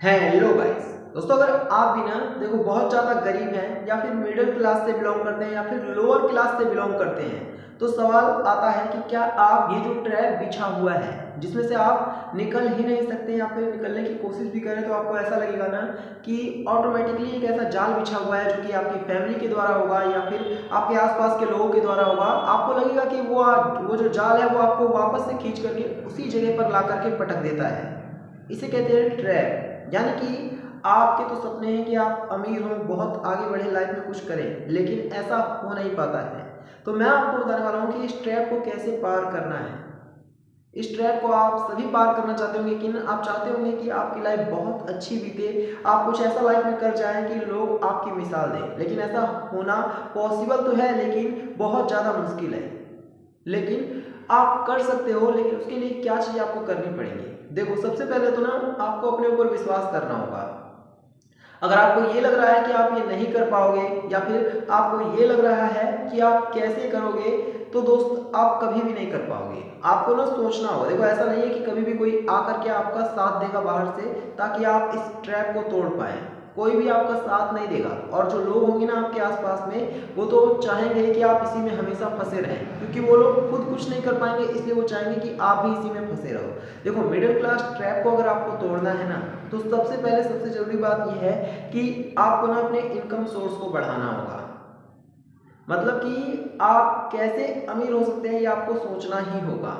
Hello guys. दोस्तों, अगर आप भी ना देखो बहुत ज़्यादा गरीब हैं या फिर मिडिल क्लास से बिलोंग करते हैं या फिर लोअर क्लास से बिलोंग करते हैं, तो सवाल आता है कि क्या आप ये जो ट्रैप बिछा हुआ है जिसमें से आप निकल ही नहीं सकते या फिर निकलने की कोशिश भी करें तो आपको ऐसा लगेगा ना कि ऑटोमेटिकली एक ऐसा जाल बिछा हुआ है जो कि आपकी फैमिली के द्वारा होगा या फिर आपके आसपास के लोगों के द्वारा होगा। आपको लगेगा कि वो जो जाल है वो आपको वापस से खींच करके उसी जगह पर ला करके पटक देता है। इसे कहते हैं ट्रैप। यानी कि आपके तो सपने हैं कि आप अमीर हों, बहुत आगे बढ़े, लाइफ में कुछ करें, लेकिन ऐसा हो नहीं पाता है। तो मैं आपको बताने वाला हूं कि इस ट्रैप को कैसे पार करना है। इस ट्रैप को आप सभी पार करना चाहते होंगे, लेकिन आप चाहते होंगे कि आपकी लाइफ बहुत अच्छी बीते, आप कुछ ऐसा लाइफ में कर जाएं कि लोग आपकी मिसाल दें। लेकिन ऐसा होना पॉसिबल तो है, लेकिन बहुत ज़्यादा मुश्किल है। लेकिन आप कर सकते हो, लेकिन उसके लिए क्या चीज़ आपको करनी पड़ेगी। देखो, सबसे पहले तो ना आपको अपने ऊपर विश्वास करना होगा। अगर आपको ये लग रहा है कि आप ये नहीं कर पाओगे या फिर आपको ये लग रहा है कि आप कैसे करोगे, तो दोस्त आप कभी भी नहीं कर पाओगे। आपको ना सोचना होगा। देखो, ऐसा नहीं है कि कभी भी कोई आकर के आपका साथ देगा बाहर से ताकि आप इस ट्रैप को तोड़ पाए। कोई भी आपका साथ नहीं देगा, और जो लोग होंगे ना आपके आसपास में, वो तो चाहेंगे कि आप इसी में हमेशा फंसे रहें, क्योंकि वो लोग खुद कुछ नहीं कर पाएंगे, इसलिए वो चाहेंगे कि आप भी इसी में फंसे रहो। देखो, मिडिल क्लास ट्रैप को अगर आपको तोड़ना है ना, तो सबसे पहले सबसे जरूरी बात यह है कि आपको ना अपने इनकम सोर्स को बढ़ाना होगा। मतलब कि आप कैसे अमीर हो सकते हैं ये आपको सोचना ही होगा।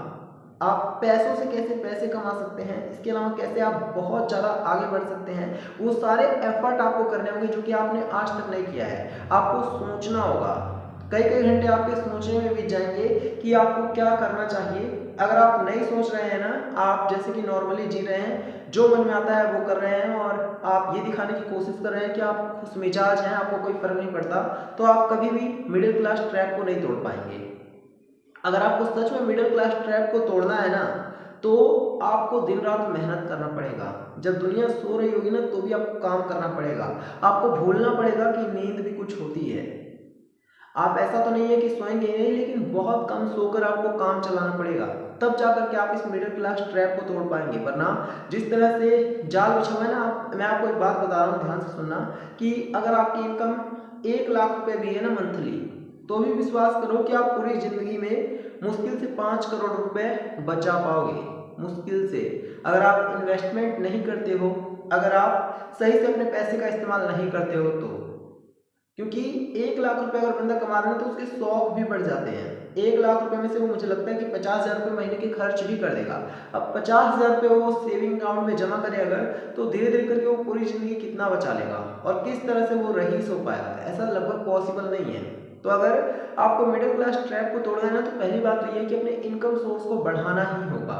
आप पैसों से कैसे पैसे कमा सकते हैं, इसके अलावा कैसे आप बहुत ज़्यादा आगे बढ़ सकते हैं, वो सारे एफर्ट आपको करने होंगे जो कि आपने आज तक नहीं किया है। आपको सोचना होगा। कई कई घंटे आपके सोचने में बीत जाएंगे कि आपको क्या करना चाहिए। अगर आप नहीं सोच रहे हैं ना, आप जैसे कि नॉर्मली जी रहे हैं, जो मन में आता है वो कर रहे हैं, और आप ये दिखाने की कोशिश कर रहे हैं कि आप खुश मिजाज हैं, आपको कोई फर्क नहीं पड़ता, तो आप कभी भी मिडिल क्लास ट्रैप को नहीं तोड़ पाएंगे। अगर आपको सच में मिडिल क्लास ट्रैप को तोड़ना है ना, तो आपको दिन रात मेहनत करना पड़ेगा। जब दुनिया सो रही होगी ना, तो भी आपको काम करना पड़ेगा। आपको भूलना पड़ेगा कि नींद भी कुछ होती है। आप ऐसा तो नहीं है कि सोएंगे नहीं, लेकिन बहुत कम सोकर आपको काम चलाना पड़ेगा, तब जाकर के आप इस मिडिल क्लास ट्रैप को तोड़ पाएंगे। वरना जिस तरह से जाल बिछा हुआ है ना, मैं आपको एक बात बता रहा हूँ, ध्यान से सुनना, कि अगर आपकी इनकम 1 लाख रुपए भी है ना मंथली, तो भी विश्वास करो कि आप पूरी जिंदगी में मुश्किल से 5 करोड़ रुपए बचा पाओगे। मुश्किल से। अगर आप इन्वेस्टमेंट नहीं करते हो, अगर आप सही से अपने पैसे का इस्तेमाल नहीं करते हो, तो क्योंकि 1 लाख रुपए अगर बंदा कमा रहा है तो उसके शौक भी बढ़ जाते हैं। 1 लाख रुपए में से वो, मुझे लगता है कि 50,000 रुपये महीने के खर्च भी कर देगा। अब 50,000 रुपये वो सेविंग अकाउंट में जमा करे अगर, तो धीरे धीरे करके वो पूरी जिंदगी कितना बचा लेगा और किस तरह से वो रईस हो पाएगा, ऐसा लगभग पॉसिबल नहीं है। तो अगर आपको मिडिल क्लास ट्रैप को तोड़ना है ना, तो पहली बात तो ये है कि अपने इनकम सोर्स को बढ़ाना ही होगा।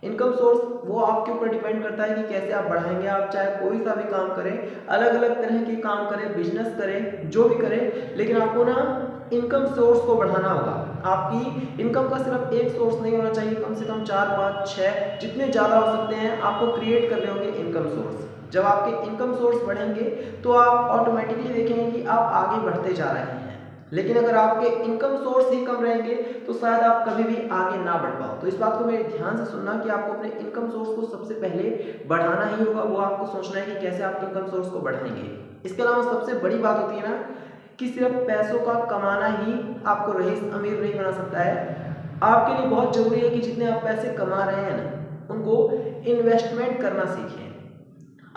इनकम सोर्स वो आपके ऊपर डिपेंड करता है कि कैसे आप बढ़ाएंगे। आप चाहे कोई सा भी काम करें, अलग अलग तरह के काम करें, बिजनेस करें, जो भी करें, लेकिन आपको ना इनकम सोर्स को बढ़ाना होगा। आपकी इनकम का सिर्फ एक सोर्स नहीं होना चाहिए, कम से कम 4 5 6 जितने ज़्यादा हो सकते हैं आपको क्रिएट करने होंगे इनकम सोर्स। जब आपके इनकम सोर्स बढ़ेंगे तो आप ऑटोमेटिकली देखेंगे कि आप आगे बढ़ते जा रहे हैं। लेकिन अगर आपके इनकम सोर्स ही कम रहेंगे तो शायद आप कभी भी आगे ना बढ़ पाओ। तो इस बात को मेरे ध्यान से सुनना कि आपको अपने इनकम सोर्स को सबसे पहले बढ़ाना ही होगा। वो आपको सोचना है कि कैसे आप इनकम सोर्स को बढ़ाएंगे। इसके अलावा सबसे बड़ी बात होती है ना कि सिर्फ पैसों का कमाना ही आपको रईस अमीर नहीं बना सकता है। आपके लिए बहुत जरूरी है कि जितने आप पैसे कमा रहे हैं ना, उनको इन्वेस्टमेंट करना सीखें।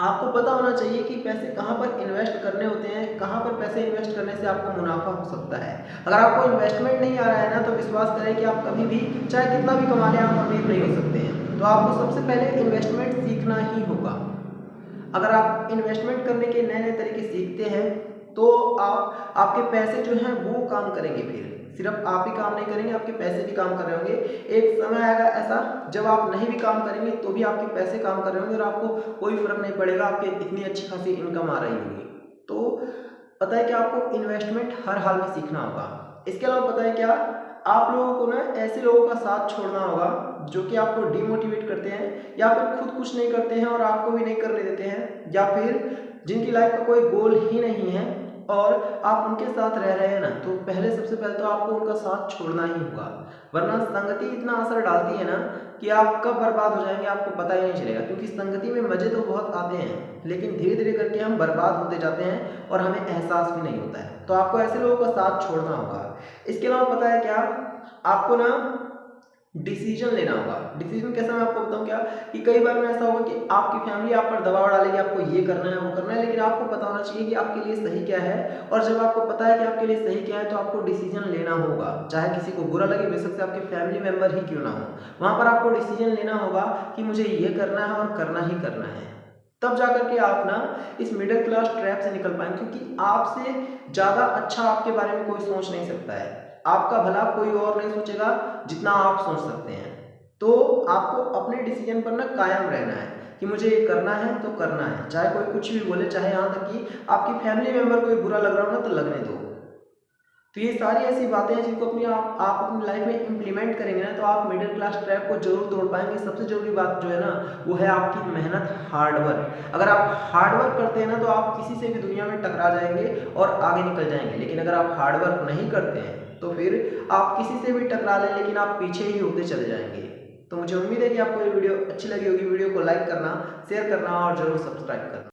आपको पता होना चाहिए कि पैसे कहाँ पर इन्वेस्ट करने होते हैं, कहाँ पर पैसे इन्वेस्ट करने से आपको मुनाफा हो सकता है। अगर आपको इन्वेस्टमेंट नहीं आ रहा है ना, तो विश्वास करें कि आप कभी भी चाहे कितना भी कमा लें, आप अमीर नहीं हो सकते हैं। तो आपको सबसे पहले इन्वेस्टमेंट सीखना ही होगा। अगर आप इन्वेस्टमेंट करने के नए नए तरीके सीखते हैं, तो आप आपके पैसे जो हैं वो काम करेंगे। फिर सिर्फ आप ही काम नहीं करेंगे, आपके पैसे भी काम कर रहे होंगे। एक समय आएगा ऐसा जब आप नहीं भी काम करेंगे तो भी आपके पैसे काम कर रहे होंगे और आपको कोई फर्क नहीं पड़ेगा, आपके इतनी अच्छी खासी इनकम आ रही होगी। तो पता है कि आपको इन्वेस्टमेंट हर हाल में सीखना होगा। इसके अलावा पता है क्या, आप लोगों को ना ऐसे लोगों का साथ छोड़ना होगा जो कि आपको डिमोटिवेट करते हैं, या फिर खुद कुछ नहीं करते हैं और आपको भी नहीं करने देते हैं, या फिर जिनकी लाइफ का कोई गोल ही नहीं है और आप उनके साथ रह रहे हैं ना, तो पहले सबसे पहले तो आपको उनका साथ छोड़ना ही होगा, वरना संगति इतना असर डालती है ना कि आप कब बर्बाद हो जाएंगे आपको पता ही नहीं चलेगा। क्योंकि संगति में मजे तो बहुत आते हैं, लेकिन धीरे धीरे करके हम बर्बाद होते जाते हैं और हमें एहसास भी नहीं होता है। तो आपको ऐसे लोगों का साथ छोड़ना होगा। इसके अलावा पता है क्या, आपको ना डिसीजन लेना होगा। डिसीजन कैसा, मैं आपको बताऊं क्या, कि कई बार में ऐसा होगा कि आपकी फैमिली आप पर दबाव डालेगी, आपको ये करना है वो करना है, लेकिन आपको पता होना चाहिए कि आपके लिए सही क्या है। और जब आपको पता है कि आपके लिए सही क्या है तो आपको डिसीजन लेना होगा, चाहे किसी को बुरा लगे, बेशक से आपके फैमिली मेंबर ही क्यों ना हो। वहां पर आपको डिसीजन लेना होगा कि मुझे ये करना है और करना ही करना है। तब जाकर के आप ना इस मिडिल क्लास ट्रैप से निकल पाएंगे, क्योंकि आपसे ज़्यादा अच्छा आपके बारे में कोई सोच नहीं सकता है। आपका भला कोई और नहीं सोचेगा जितना आप सोच सकते हैं। तो आपको अपने डिसीजन पर ना कायम रहना है कि मुझे ये करना है तो करना है, चाहे कोई कुछ भी बोले, चाहे यहाँ तक कि आपकी फैमिली मेंबर को बुरा लग रहा हो ना तो लगने दो। तो ये सारी ऐसी बातें हैं जिनको आप अपनी लाइफ में इम्प्लीमेंट करेंगे ना, तो आप मिडिल क्लास ट्रैप को जरूर तोड़ पाएंगे। सबसे जरूरी बात जो है ना वो है आपकी मेहनत, हार्डवर्क। अगर आप हार्डवर्क करते हैं ना तो आप किसी से भी दुनिया में टकरा जाएंगे और आगे निकल जाएंगे। लेकिन अगर आप हार्डवर्क नहीं करते हैं तो फिर आप किसी से भी टकरा लें लेकिन आप पीछे ही होते चले जाएंगे। तो मुझे उम्मीद है कि आपको ये वीडियो अच्छी लगी होगी। वीडियो को लाइक करना, शेयर करना और जरूर सब्सक्राइब करना।